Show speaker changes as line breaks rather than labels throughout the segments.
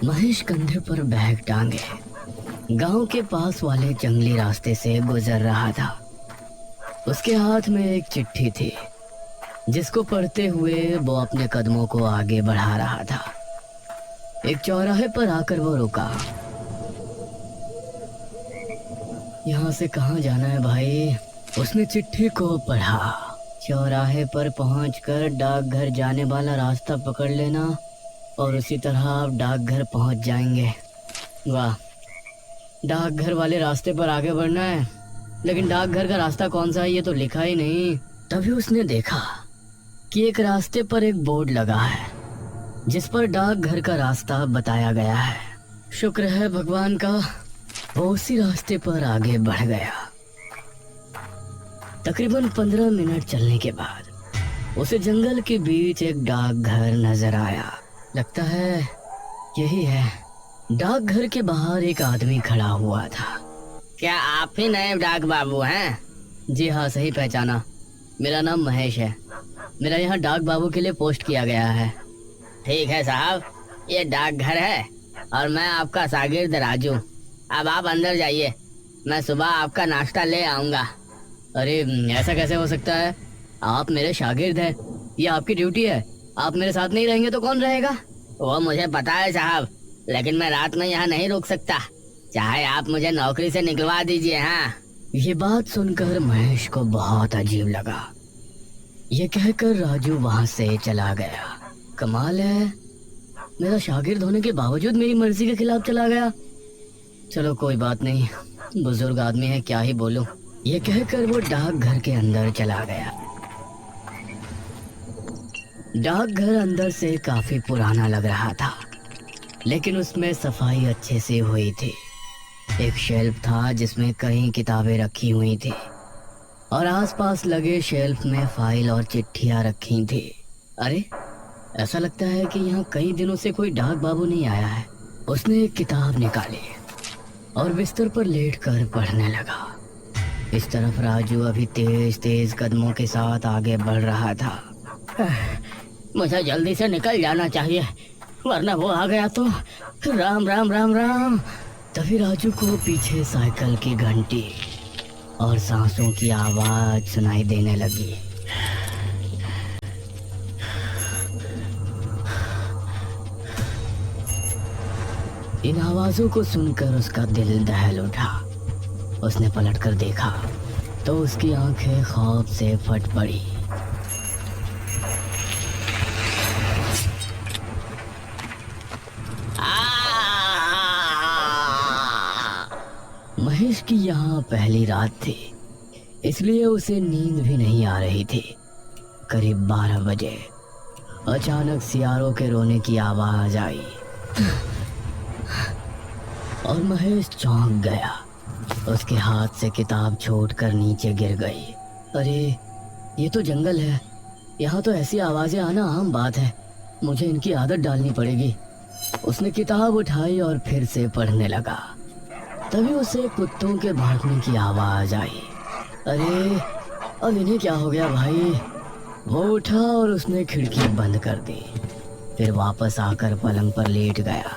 महेश कंधे पर बैग टांगे गांव के पास वाले जंगली रास्ते से गुजर रहा था। उसके हाथ में एक चिट्ठी थी जिसको पढ़ते हुए वो अपने कदमों को आगे बढ़ा रहा था। एक चौराहे पर आकर वो रुका। यहाँ से कहाँ जाना है भाई? उसने चिट्ठी को पढ़ा। चौराहे पर पहुंचकर डाकघर जाने वाला रास्ता पकड़ लेना और उसी तरह आप डाकघर पहुंच जाएंगे। वाह, डाकघर वाले रास्ते पर आगे बढ़ना है, लेकिन डाकघर का रास्ता कौन सा है ये तो लिखा ही नहीं। तभी उसने देखा कि एक रास्ते पर एक बोर्ड लगा है जिस पर डाकघर का रास्ता बताया गया है। शुक्र है भगवान का, वो उसी रास्ते पर आगे बढ़ गया। तकरीबन 15 मिनट चलने के बाद उसे जंगल के बीच एक डाकघर नजर आया। लगता है यही है। डाकघर के बाहर एक आदमी खड़ा हुआ था।
क्या आप ही नए डाक बाबू हैं?
जी हाँ, सही पहचाना। मेरा नाम महेश है। मेरा यहाँ डाक बाबू के लिए पोस्ट किया गया है।
ठीक है साहब, ये डाकघर है और मैं आपका शागिर्द राजू। अब आप अंदर जाइए, मैं सुबह आपका नाश्ता ले आऊँगा।
अरे ऐसा कैसे हो सकता है? आप मेरे शागिर्द हैं, ये आपकी ड्यूटी है। आप मेरे साथ नहीं रहेंगे तो कौन रहेगा?
वो मुझे पता है साहब, लेकिन मैं रात में यहाँ नहीं रुक सकता। चाहे आप मुझे नौकरी से निकलवा दीजिए। हाँ।
ये बात सुनकर महेश को बहुत अजीब लगा। ये कहकर राजू वहां से चला गया। कमाल है, मेरा शागिर्द होने के बावजूद मेरी मर्जी के खिलाफ चला गया। चलो कोई बात नहीं, बुजुर्ग आदमी है, क्या ही बोलूं। ये कहकर वो डाकघर के अंदर चला गया। डाकघर अंदर से काफी पुराना लग रहा था, लेकिन उसमें सफाई अच्छे से हुई थी। एक शेल्फ था जिसमें कई किताबें रखी हुई थी और आसपास लगे शेल्फ में फाइल और चिट्ठियां रखी थी। अरे, ऐसा लगता है कि यहाँ कई दिनों से कोई डाक बाबू नहीं आया है। उसने एक किताब निकाली और बिस्तर पर लेटकर पढ़ने लगा। इस तरफ राजू अभी तेज तेज कदमों के साथ आगे बढ़ रहा था।
मुझे जल्दी से निकल जाना चाहिए, वरना वो आ गया तो राम राम राम राम।
तभी राजू को पीछे साइकिल की घंटी और सांसों की आवाज सुनाई देने लगी। इन आवाजों को सुनकर उसका दिल दहल उठा। उसने पलटकर देखा तो उसकी आंखें खौफ से फट पड़ी। महेश की यहाँ पहली रात थी, इसलिए उसे नींद भी नहीं आ रही थी। करीब 12 बजे अचानक सियारों के रोने की आवाज आई और महेश चौंक गया। उसके हाथ से किताब छूटकर नीचे गिर गई। अरे, ये तो जंगल है, यहाँ तो ऐसी आवाजें आना आम बात है। मुझे इनकी आदत डालनी पड़ेगी। उसने किताब उठाई और फिर से पढ़ने लगा। तभी उसे कुत्तों के भौंकने की आवाज आई। अरे, अब इन्हें क्या हो गया भाई? वो उठा और उसने खिड़की बंद कर दी। फिर वापस आकर पलंग पर लेट गया।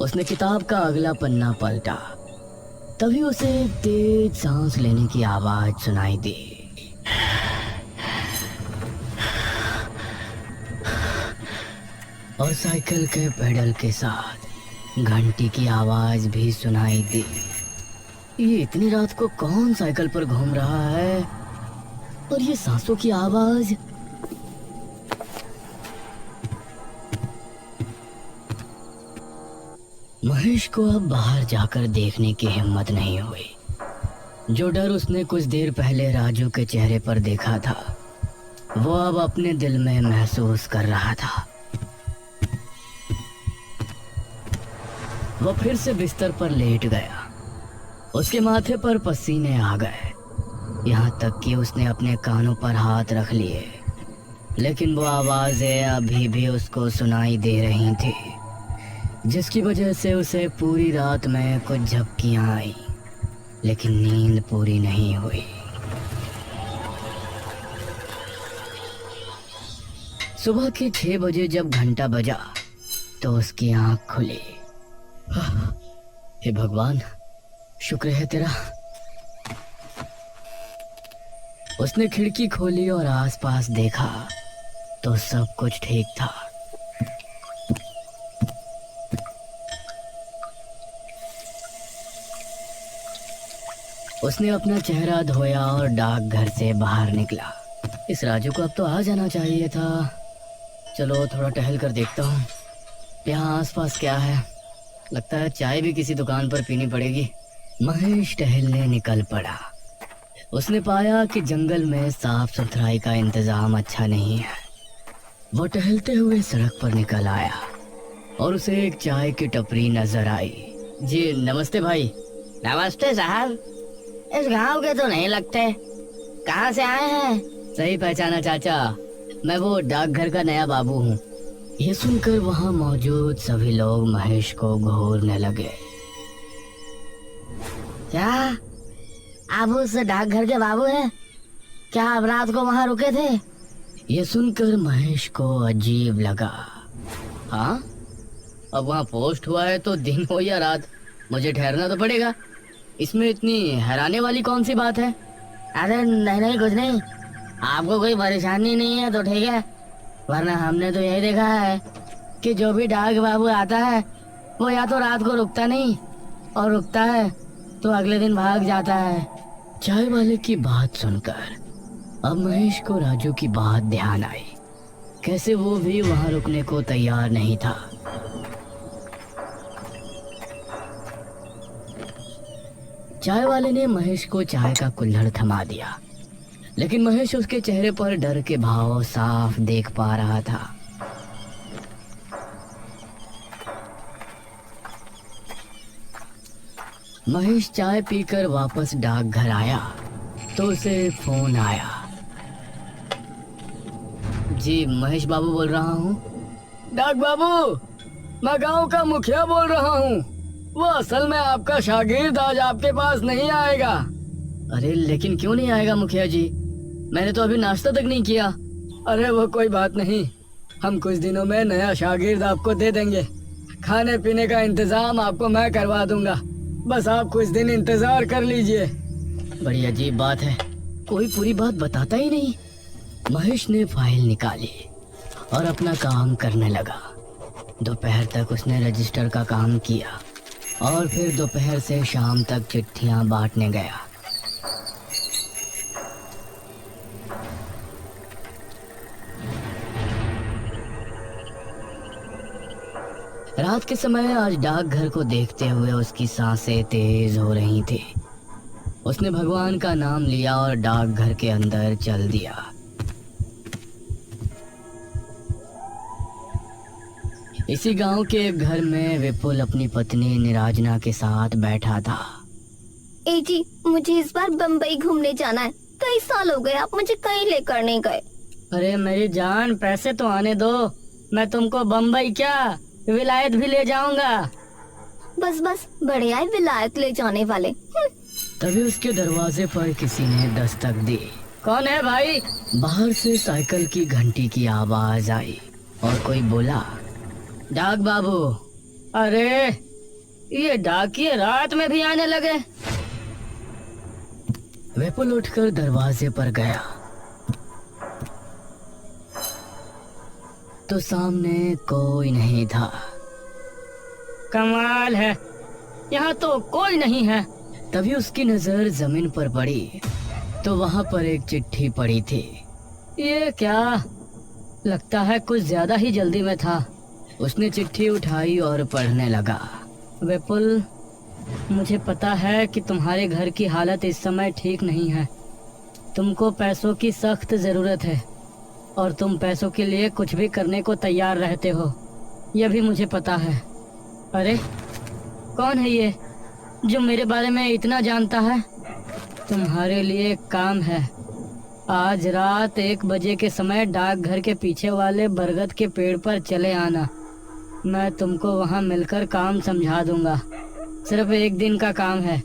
उसने किताब का अगला पन्ना पलटा। तभी उसे एक तेज सांस लेने की आवाज सुनाई दी। और साइकिल के पेडल के साथ घंटी की आवाज भी सुनाई दी। ये इतनी रात को कौन साइकिल पर घूम रहा है? और ये सांसों की आवाज? महेश को अब बाहर जाकर देखने की हिम्मत नहीं हुई। जो डर उसने कुछ देर पहले राजू के चेहरे पर देखा था, वो अब अपने दिल में महसूस कर रहा था। वो फिर से बिस्तर पर लेट गया। उसके माथे पर पसीने आ गए, यहाँ तक कि उसने अपने कानों पर हाथ रख लिए, लेकिन वो आवाजें अभी भी उसको सुनाई दे रही थी, जिसकी वजह से उसे पूरी रात में कुछ झपकियां आई, लेकिन नींद पूरी नहीं हुई। सुबह के 6 बजे जब घंटा बजा तो उसकी आंख खुली। हे भगवान, शुक्र है तेरा। उसने खिड़की खोली और आसपास देखा तो सब कुछ ठीक था। उसने अपना चेहरा धोया और डाकघर से बाहर निकला। इस राजू को अब तो आ जाना चाहिए था। चलो थोड़ा टहल कर देखता हूँ यहाँ आसपास क्या है। लगता है चाय भी किसी दुकान पर पीनी पड़ेगी। महेश टहलने निकल पड़ा। उसने पाया कि जंगल में साफ सुथराई का इंतजाम अच्छा नहीं है। वो टहलते हुए सड़क पर निकल आया और उसे एक चाय की टपरी नजर आई। जी नमस्ते भाई।
नमस्ते साहब, इस गांव के तो नहीं लगते, कहाँ से आए हैं?
सही पहचाना चाचा, मैं वो डाकघर का नया बाबू हूँ। ये सुनकर वहाँ मौजूद सभी लोग महेश को घूरने लगे।
क्या आप उस डाकघर के बाबू हैं? क्या आप रात को वहाँ रुके थे?
ये सुनकर महेश को अजीब लगा। हाँ, अब वहाँ पोस्ट हुआ है तो दिन हो या रात मुझे ठहरना तो पड़ेगा। इसमें इतनी हैरानी वाली कौन सी बात है?
अरे नहीं नहीं, कुछ नहीं। आपको कोई परेशानी नहीं है तो ठीक है, वरना हमने तो यही देखा है कि जो भी डाक बाबू आता है वो या तो रात को रुकता नहीं, और रुकता है तो अगले दिन भाग जाता है।
चाय वाले की बात सुनकर अब महेश को राजू की बात ध्यान आई। कैसे वो भी वहां रुकने को तैयार नहीं था। चाय वाले ने महेश को चाय का कुल्हड़ थमा दिया, लेकिन महेश उसके चेहरे पर डर के भाव साफ देख पा रहा था। महेश चाय पीकर वापस डाकघर आया तो उसे फोन आया। जी महेश बाबू बोल रहा हूँ। डाक बाबू, मैं गांव का मुखिया बोल रहा हूँ। वो असल में आपका शागिर्द आज आपके पास नहीं आएगा। अरे लेकिन क्यों नहीं आएगा मुखिया जी? मैंने तो अभी नाश्ता तक नहीं किया। अरे वो कोई बात नहीं, हम कुछ दिनों में नया शागिर्द आपको दे देंगे। खाने पीने का इंतजाम आपको मैं करवा दूंगा, बस आप कुछ दिन इंतजार कर लीजिए। बड़ी अजीब बात है, कोई पूरी बात बताता ही नहीं। महेश ने फाइल निकाली और अपना काम करने लगा। दोपहर तक उसने रजिस्टर का काम किया और फिर दोपहर से शाम तक चिट्ठियां बांटने गया। रात के समय आज डाकघर को देखते हुए उसकी सांसें तेज हो रही थी। उसने भगवान का नाम लिया और डाकघर के अंदर चल दिया। इसी गांव के एक घर में विपुल अपनी पत्नी निराजना के साथ बैठा था।
ए जी, मुझे इस बार बम्बई घूमने जाना है। कई साल हो गए आप मुझे कहीं लेकर नहीं गए।
अरे मेरी जान, पैसे तो आने दो, मैं तुमको बम्बई क्या विलायत भी ले जाऊंगा।
बस बस, बड़े आए विलायत ले जाने वाले।
तभी उसके दरवाजे पर किसी ने दस्तक दी। कौन है भाई? बाहर से साइकिल की घंटी की आवाज आई और कोई बोला, डाक बाबू। अरे ये डाकिये रात में भी आने लगे। विपुल उठकर दरवाजे पर गया तो सामने कोई नहीं था। कमाल है, यहाँ तो कोई नहीं है। तभी उसकी नजर जमीन पर पड़ी तो वहाँ पर एक चिट्ठी पड़ी थी। ये क्या, लगता है कुछ ज्यादा ही जल्दी में था। उसने चिट्ठी उठाई और पढ़ने लगा। विपुल, मुझे पता है कि तुम्हारे घर की हालत इस समय ठीक नहीं है। तुमको पैसों की सख्त जरूरत है और तुम पैसों के लिए कुछ भी करने को तैयार रहते हो, यह भी मुझे पता है। अरे कौन है ये जो मेरे बारे में इतना जानता है? तुम्हारे लिए एक काम है। आज रात 1 बजे के समय डाकघर के पीछे वाले बरगद के पेड़ पर चले आना। मैं तुमको वहाँ मिलकर काम समझा दूंगा। सिर्फ 1 दिन का काम है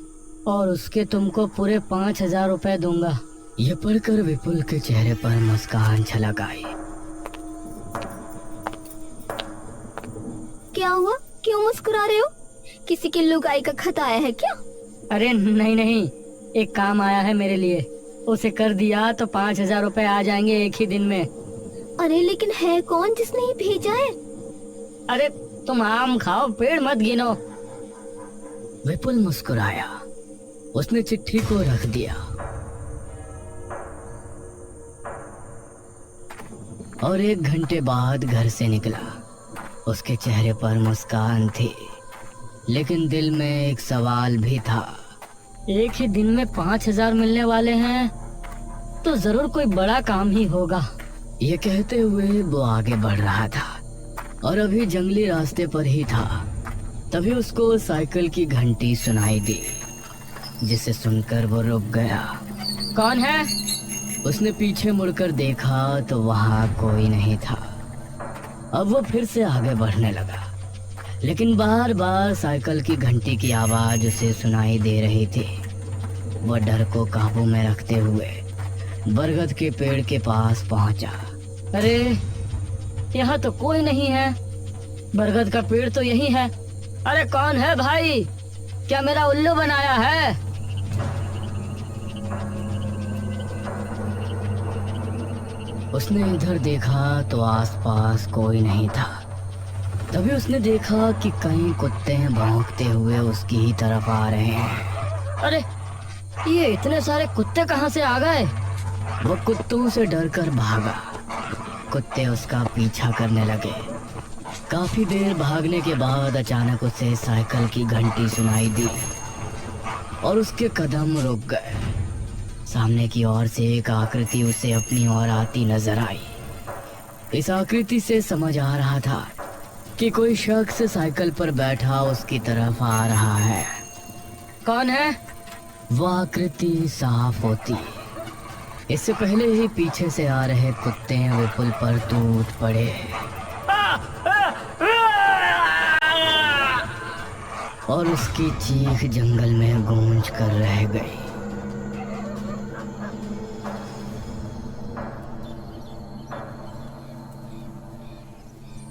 और उसके तुमको पूरे 5,000 रुपए दूंगा। यह पढ़कर विपुल के चेहरे पर मुस्कान छलक आई।
क्या हुआ, क्यों मुस्कुरा रहे हो? किसी की लुगाई का खत आया है क्या?
अरे नहीं नहीं, एक काम आया है मेरे लिए, उसे कर दिया तो 5,000 रुपए आ जाएंगे एक ही दिन में।
अरे लेकिन है कौन जिसने ये भेजा है?
अरे तुम आम खाओ, पेड़ मत गिनो।
विपुल मुस्कुराया। उसने चिट्ठी को रख दिया और 1 घंटे बाद घर से निकला। उसके चेहरे पर मुस्कान थी, लेकिन दिल में एक सवाल भी था।
एक ही दिन में 5,000 मिलने वाले हैं तो जरूर कोई बड़ा काम ही होगा।
ये कहते हुए वो आगे बढ़ रहा था और अभी जंगली रास्ते पर ही था। तभी उसको साइकिल की घंटी सुनाई दी, जिसे सुनकर वो रुक गया।
कौन है?
उसने पीछे मुड़कर देखा तो वहां कोई नहीं था। अब वो फिर से आगे बढ़ने लगा, लेकिन बार बार साइकिल की घंटी की आवाज उसे सुनाई दे रही थी। वह डर को काबू में रखते हुए बरगद के पेड़ के पास पहुंचा।
अरे यहाँ तो कोई नहीं है, बरगद का पेड़ तो यही है। अरे कौन है भाई, क्या मेरा उल्लू बनाया है?
उसने इधर देखा तो आसपास कोई नहीं था। तभी उसने देखा कि कई कुत्ते भौंकते हुए उसकी ही तरफ आ रहे हैं।
अरे ये इतने सारे कुत्ते कहाँ से आ गए?
वो कुत्तों से डरकर भागा। कुत्ते उसका पीछा करने लगे। काफी देर भागने के बाद अचानक उसे साइकिल की घंटी सुनाई दी और उसके कदम रुक गए। सामने की ओर से एक आकृति उसे अपनी ओर आती नजर आई। इस आकृति से समझ आ रहा था कि कोई शख्स साइकिल पर बैठा उसकी तरफ आ रहा है।
कौन है?
वह आकृति साफ होती। इससे पहले ही पीछे से आ रहे कुत्ते विपुल पर टूट पड़े और उसकी चीख जंगल में गूंज कर रह गई।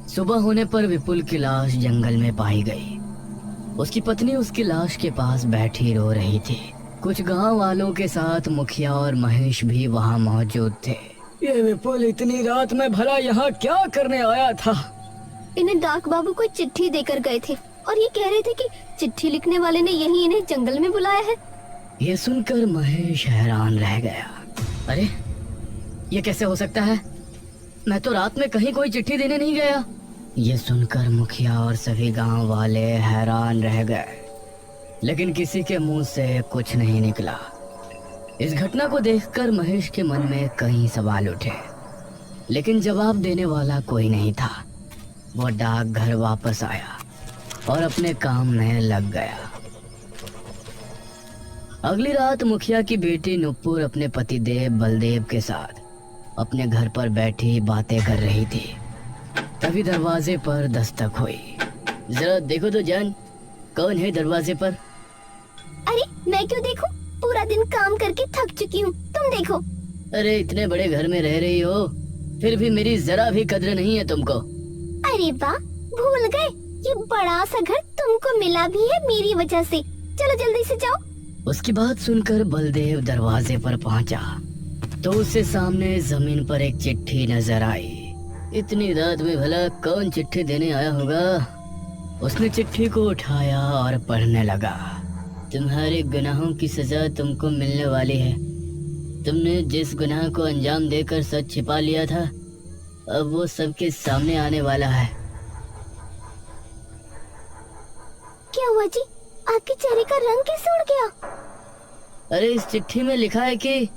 सुबह होने पर विपुल की लाश जंगल में पाई गई। उसकी पत्नी उसकी लाश के पास बैठी रो रही थी। कुछ गांव वालों के साथ मुखिया और महेश भी वहां मौजूद थे।
ये विपुल इतनी रात में भला यहाँ क्या करने आया था?
इन्हें डाक बाबू कोई चिट्ठी देकर गए थे और ये कह रहे थे कि चिट्ठी लिखने वाले ने यही इन्हें जंगल में बुलाया है।
ये सुनकर महेश हैरान रह गया।
अरे ये कैसे हो सकता है? मैं तो रात में कहीं कोई चिट्ठी देने नहीं गया।
ये सुनकर मुखिया और सभी गांव वाले हैरान रह गए, लेकिन किसी के मुंह से कुछ नहीं निकला। इस घटना को देखकर महेश के मन में कई सवाल उठे, लेकिन जवाब देने वाला कोई नहीं था। वो डाक घर वापस आया और अपने काम में लग गया। अगली रात मुखिया की बेटी नुपुर अपने पतिदेव बलदेव के साथ अपने घर पर बैठी बातें कर रही थी। तभी दरवाजे पर दस्तक हुई। जरा देखो तो जान, कौन है दरवाजे पर?
अरे मैं क्यों देखूं? पूरा दिन काम करके थक चुकी हूँ, तुम देखो।
अरे इतने बड़े घर में रह रही हो, फिर भी मेरी जरा भी कद्र नहीं है तुमको।
अरे वाह, भूल गए, ये बड़ा सा घर तुमको मिला भी है मेरी वजह से। चलो जल्दी से जाओ।
उसकी बात सुनकर बलदेव दरवाजे पर पहुंचा तो उससे सामने जमीन पर एक चिट्ठी नजर आई। इतनी रात में भला कौन चिट्ठी देने आया होगा? उसने चिट्ठी को उठाया और पढ़ने लगा। तुम्हारे गुनाहों की सजा तुमको मिलने वाली है। तुमने जिस गुनाह को अंजाम देकर सच छिपा लिया था, अब वो सबके सामने आने वाला है।
क्या हुआ जी? आपके चेहरे का रंग कैसे उड़ गया?
अरे इस चिट्ठी में लिखा है कि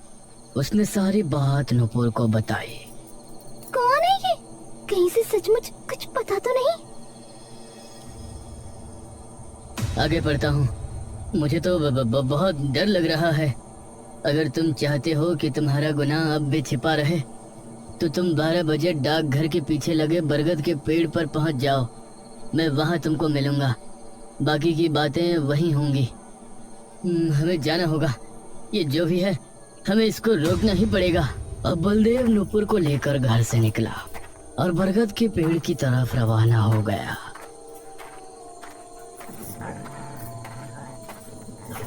उसने सारी बात नुपुर को बताई।
कौन है ये? कहीं से सचमुच कुछ पता तो नहीं?
आगे पढ़ता हूँ। मुझे तो बहुत डर लग रहा है। अगर तुम चाहते हो कि तुम्हारा गुनाह अब भी छिपा रहे तो तुम 12 बजे डाकघर के पीछे लगे बरगद के पेड़ पर पहुंच जाओ। मैं वहां तुमको मिलूंगा। बाकी की बातें वहीं होंगी। हमें जाना होगा। ये जो भी है, हमें इसको रोकना ही पड़ेगा। अब बलदेव नुपुर को लेकर घर से निकला और बरगद के पेड़ की तरफ रवाना हो गया।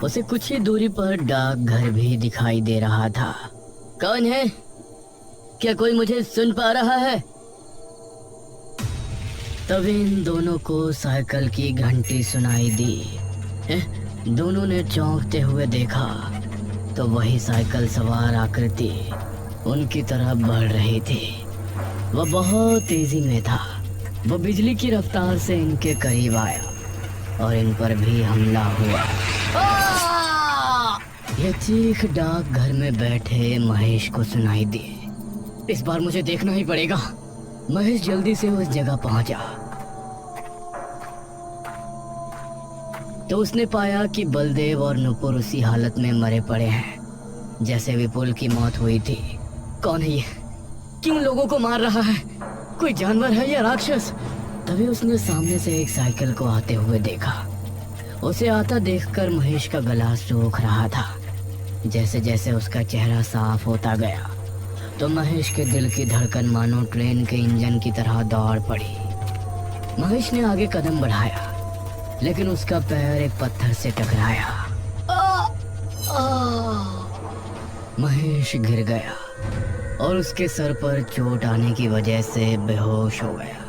उसे कुछ ही दूरी पर डाकघर भी दिखाई दे रहा था। कौन है? क्या कोई मुझे सुन पा रहा है? तभी इन दोनों को साइकिल की घंटी सुनाई दी। दोनों ने चौंकते हुए देखा तो वही साइकिल सवार आकृति उनकी तरफ बढ़ रही थी। वह बहुत तेजी में था। वह बिजली की रफ्तार से इनके करीब आया और इन पर भी हमला हुआ। यह चीख डाकघर में बैठे महेश को सुनाई दी। इस बार मुझे देखना ही पड़ेगा। महेश जल्दी से उस जगह पहुंचा तो उसने पाया कि बलदेव और नुपुर उसी हालत में मरे पड़े हैं जैसे विपुल की मौत हुई थी। कौन है ये? क्यों लोगों को मार रहा है? कोई जानवर है या राक्षस? तभी उसने सामने से एक साइकिल को आते हुए देखा। उसे आता देखकर महेश का गला सूख रहा था। जैसे जैसे उसका चेहरा साफ होता गया तो महेश के दिल की धड़कन मानो ट्रेन के इंजन की तरह दौड़ पड़ी। महेश ने आगे कदम बढ़ाया लेकिन उसका पैर एक पत्थर से टकराया। महेश गिर गया और उसके सर पर चोट आने की वजह से बेहोश हो गया।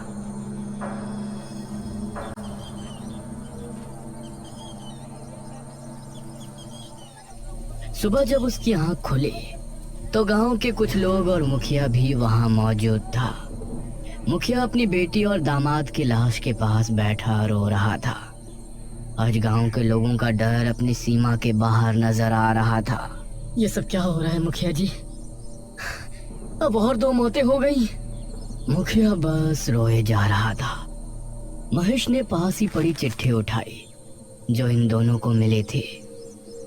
सुबह जब उसकी आंख खुली तो गांव के कुछ लोग और मुखिया भी वहां मौजूद था। मुखिया अपनी बेटी और दामाद की लाश के पास बैठा रो रहा था। आज गांव के लोगों का डर अपनी सीमा के बाहर नजर आ रहा था। ये सब क्या हो रहा है मुखिया जी? अब और 2 मौतें हो गई। मुखिया बस रोए जा रहा था। महेश ने पास ही पड़ी चिट्ठी उठाई जो इन दोनों को मिली थी।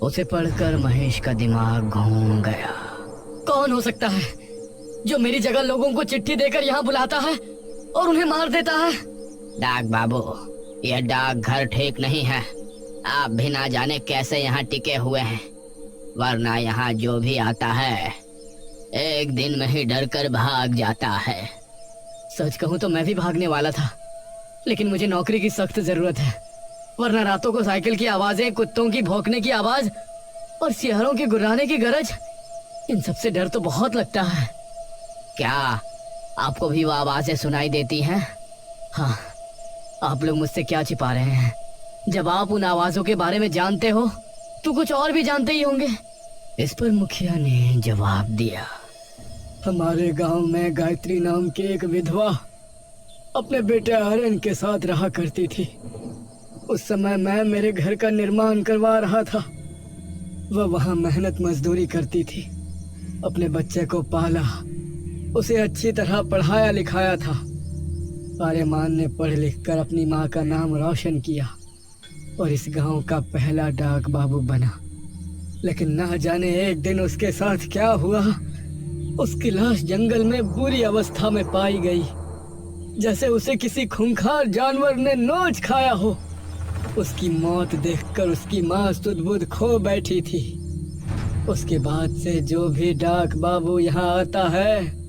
उसे पढ़कर महेश का दिमाग घूम गया। कौन हो सकता है जो मेरी जगह लोगों को चिट्ठी देकर यहाँ बुलाता है और उन्हें मार देता है? डाक बाबू, यह डाक घर ठीक नहीं है। आप भी ना जाने कैसे यहाँ टिके हुए हैं, वरना यहाँ जो भी आता है एक दिन में ही डर कर भाग जाता है। सच कहूँ तो मैं भी भागने वाला था, लेकिन मुझे नौकरी की सख्त जरूरत है, वरना रातों को साइकिल की आवाजें, कुत्तों की भौंकने की आवाज और सियारों के गुर्राने की गरज, इन सब से डर तो बहुत लगता है। क्या आपको भी वो आवाजें सुनाई देती हैं? हाँ, आप लोग मुझसे क्या छिपा रहे हैं? जब आप उन आवाजों के बारे में जानते हो तो कुछ और भी जानते ही होंगे। इस पर मुखिया ने जवाब दिया, हमारे गांव में गायत्री नाम की एक विधवा अपने बेटे आर्यन के साथ रहा करती थी। उस समय मैं मेरे घर का निर्माण करवा रहा था। वह वहां मेहनत मजदूरी करती थी, अपने बच्चे को पाला, उसे अच्छी तरह पढ़ाया लिखाया था। आर्यमान ने पढ़ लिख कर अपनी माँ का नाम रोशन किया और इस गांव का पहला डाक बाबू बना। लेकिन ना जाने एक दिन उसके साथ क्या हुआ, उसकी लाश जंगल में बुरी अवस्था में पाई गई, जैसे उसे किसी खूंखार जानवर ने नोच खाया हो। उसकी मौत देखकर उसकी माँ सुध-बुध खो बैठी थी। उसके बाद से जो भी डाक बाबू यहाँ आता है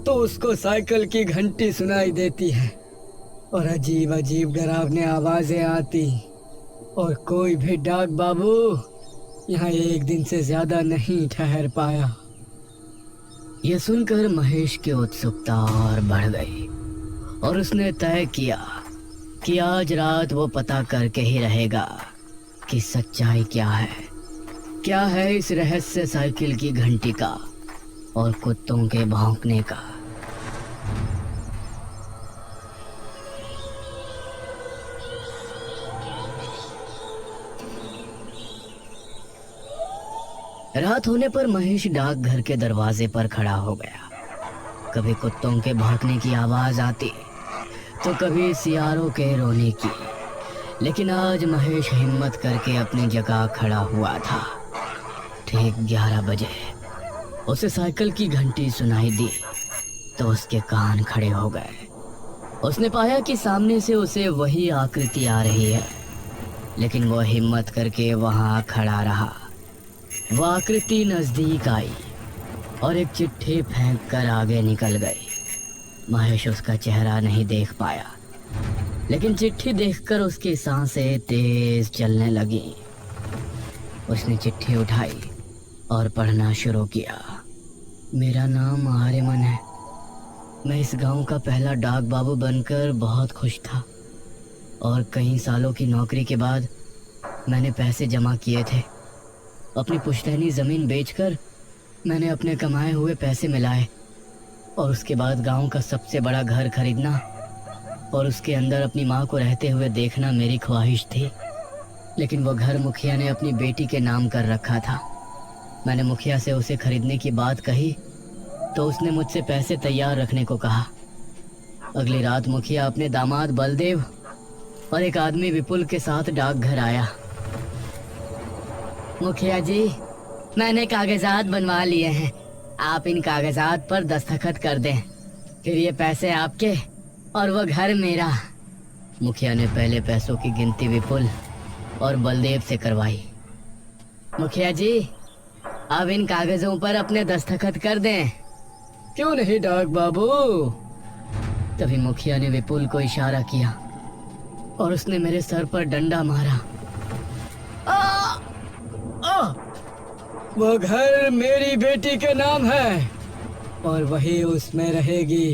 तो उसको साइकिल की घंटी सुनाई देती है और अजीब अजीब डरावने आवाजें आती, और कोई भी डाक बाबू यहाँ एक दिन से ज्यादा नहीं ठहर पाया। यह सुनकर महेश की उत्सुकता और बढ़ गई और उसने तय किया कि आज रात वो पता करके ही रहेगा कि सच्चाई क्या है इस रहस्य साइकिल की घंटी का और कुत्तों के भौंकने का। रात होने पर महेश डाकघर के दरवाजे पर खड़ा हो गया। कभी कुत्तों के भौंकने की आवाज आती तो कभी सियारों के रोने की, लेकिन आज महेश हिम्मत करके अपनी जगह खड़ा हुआ था। ठीक 11 बजे उसे साइकिल की घंटी सुनाई दी तो उसके कान खड़े हो गए। उसने पाया कि सामने से उसे वही आकृति आ रही है, लेकिन वो हिम्मत करके वहां खड़ा रहा। वो आकृति नजदीक आई और एक चिट्ठी फेंक कर आगे निकल गई। महेश उसका चेहरा नहीं देख पाया, लेकिन चिट्ठी देखकर उसकी सांसें तेज चलने लगी। उसने चिट्ठी उठाई और पढ़ना शुरू किया। मेरा नाम आर्यमन है। मैं इस गांव का पहला डाक बाबू बनकर बहुत खुश था और कई सालों की नौकरी के बाद मैंने पैसे जमा किए थे। अपनी पुश्तैनी ज़मीन बेचकर मैंने अपने कमाए हुए पैसे मिलाए और उसके बाद गांव का सबसे बड़ा घर खरीदना और उसके अंदर अपनी माँ को रहते हुए देखना मेरी ख्वाहिश थी। लेकिन वो घर मुखिया ने अपनी बेटी के नाम कर रखा था। मैंने मुखिया से उसे खरीदने की बात कही तो उसने मुझसे पैसे तैयार रखने को कहा। अगली रात मुखिया अपने दामाद बलदेव और एक आदमी विपुल के साथ डाकघर आया। मुखिया जी, मैंने कागजात बनवा लिए हैं। आप इन कागजात पर दस्तखत कर दें, फिर ये पैसे आपके और वो घर मेरा। मुखिया ने पहले पैसों की गिनती विपुल और बलदेव से करवाई। मुखिया जी, अब इन कागजों पर अपने दस्तखत कर दें। क्यों नहीं डाक बाबू? तभी मुखिया ने विपुल को इशारा किया और उसने मेरे सर पर डंडा मारा। वो घर मेरी बेटी के नाम है और वही उसमें रहेगी।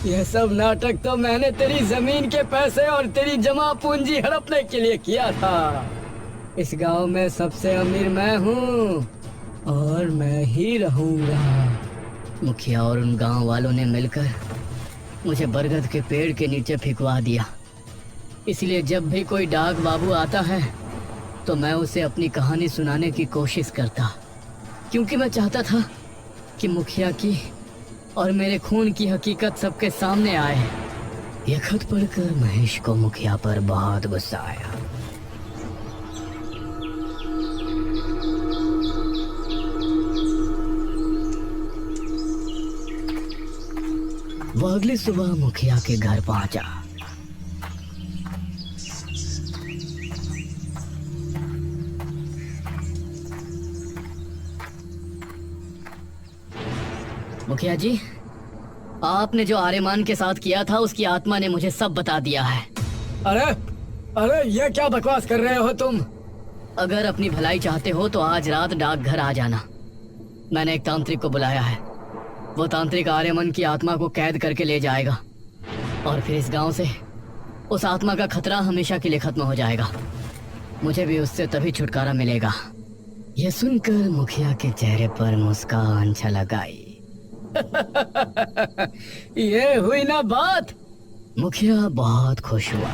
यह सब नाटक तो मैंने तेरी जमीन के पैसे और तेरी जमा पूंजी हड़पने के लिए किया था। इस गांव में सबसे अमीर मैं हूँ और मैं ही रहूंगा। मुखिया और उन गांव वालों ने मिलकर मुझे बरगद के पेड़ के नीचे फिकवा दिया। इसलिए जब भी कोई डाक बाबू आता है तो मैं उसे अपनी कहानी सुनाने की कोशिश करता, क्योंकि मैं चाहता था कि मुखिया की और मेरे खून की हकीकत सबके सामने आए। यह खत पढ़कर महेश को मुखिया पर बहुत गुस्सा आया। वो अगली सुबह मुखिया के घर पहुंचा। मुखिया जी, आपने जो आर्यमान के साथ किया था उसकी आत्मा ने मुझे सब बता दिया है। अरे ये क्या बकवास कर रहे हो तुम? अगर अपनी भलाई चाहते हो तो आज रात डाकघर आ जाना। मैंने एक तांत्रिक को बुलाया है। वो तांत्रिक आर्यमन की आत्मा को कैद करके ले जाएगा और फिर इस गांव से उस आत्मा का खतरा हमेशा के लिए खत्म हो जाएगा। मुझे भी उससे तभी छुटकारा मिलेगा। यह सुनकर मुखिया के चेहरे पर मुस्कान छलक आई। ये हुई ना बात। मुखिया बहुत खुश हुआ।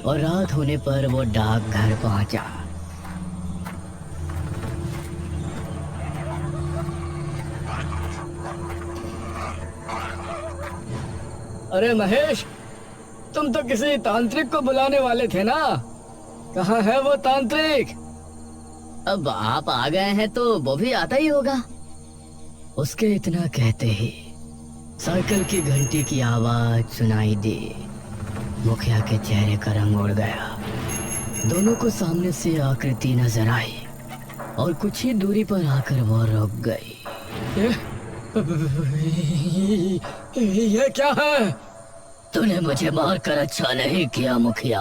और रात होने पर वो डाकघर पहुंचा। अरे महेश, तुम तो किसी तांत्रिक को बुलाने वाले थे ना? कहाँ है वो तांत्रिक? अब आप आ गए हैं तो वो भी आता ही होगा। उसके इतना कहते ही साइकिल की घंटी की आवाज सुनाई दी। मुखिया के चेहरे का रंग उड़ गया। दोनों को सामने से आकृति नजर आई और कुछ ही दूरी पर आकर वो रुक गई। ये क्या है? तूने मुझे मारकर अच्छा नहीं किया मुखिया।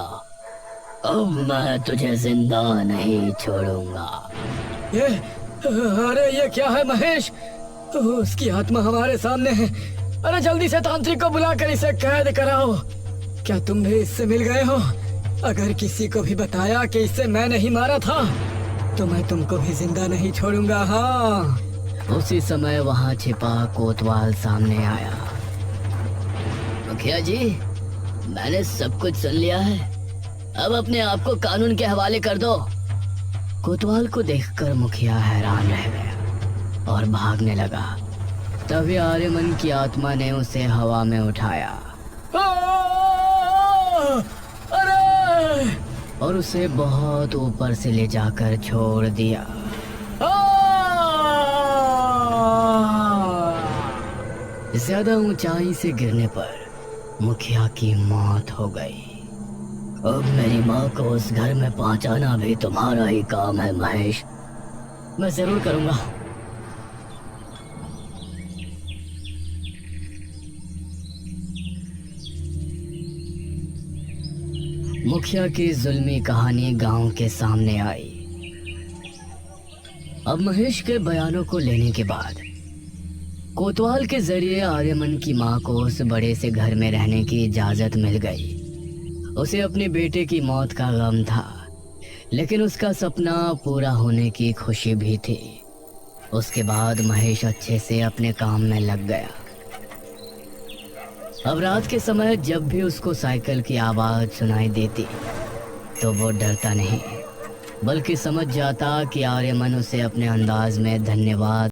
अब मैं तुझे जिंदा नहीं छोड़ूंगा। अरे ये क्या है महेश? उसकी आत्मा हमारे सामने है। अरे जल्दी से तांत्रिक को बुलाकर इसे कैद कराओ। क्या तुम भी इससे मिल गए हो? अगर किसी को भी बताया कि इसे मैं नहीं मारा था तो मैं तुमको भी जिंदा नहीं छोड़ूंगा। हाँ। उसी समय वहाँ छिपा कोतवाल सामने आया। मुखिया जी, मैंने सब कुछ सुन लिया है। अब अपने आप को कानून के हवाले कर दो। कोतवाल को देखकर मुखिया हैरान रह गया और भागने लगा। तभी आर्यमन की आत्मा ने उसे हवा में उठाया और उसे बहुत ऊपर से ले जाकर छोड़ दिया। ज्यादा ऊंचाई से गिरने पर मुखिया की मौत हो गई। अब मेरी माँ को उस घर में पहुंचाना भी तुम्हारा ही काम है महेश। मैं जरूर करूंगा। मुखिया की जुल्मी कहानी गांव के सामने आई। अब महेश के बयानों को लेने के बाद कोतवाल के जरिए आर्यमन की मां को उस बड़े से घर में रहने की इजाजत मिल गई। उसे अपने बेटे की मौत का गम था, लेकिन उसका सपना पूरा होने की खुशी भी थी। उसके बाद महेश अच्छे से अपने काम में लग गया। अब रात के समय जब भी उसको साइकिल की आवाज सुनाई देती तो वो डरता नहीं, बल्कि समझ जाता कि आर्यमन उसे अपने अंदाज में धन्यवाद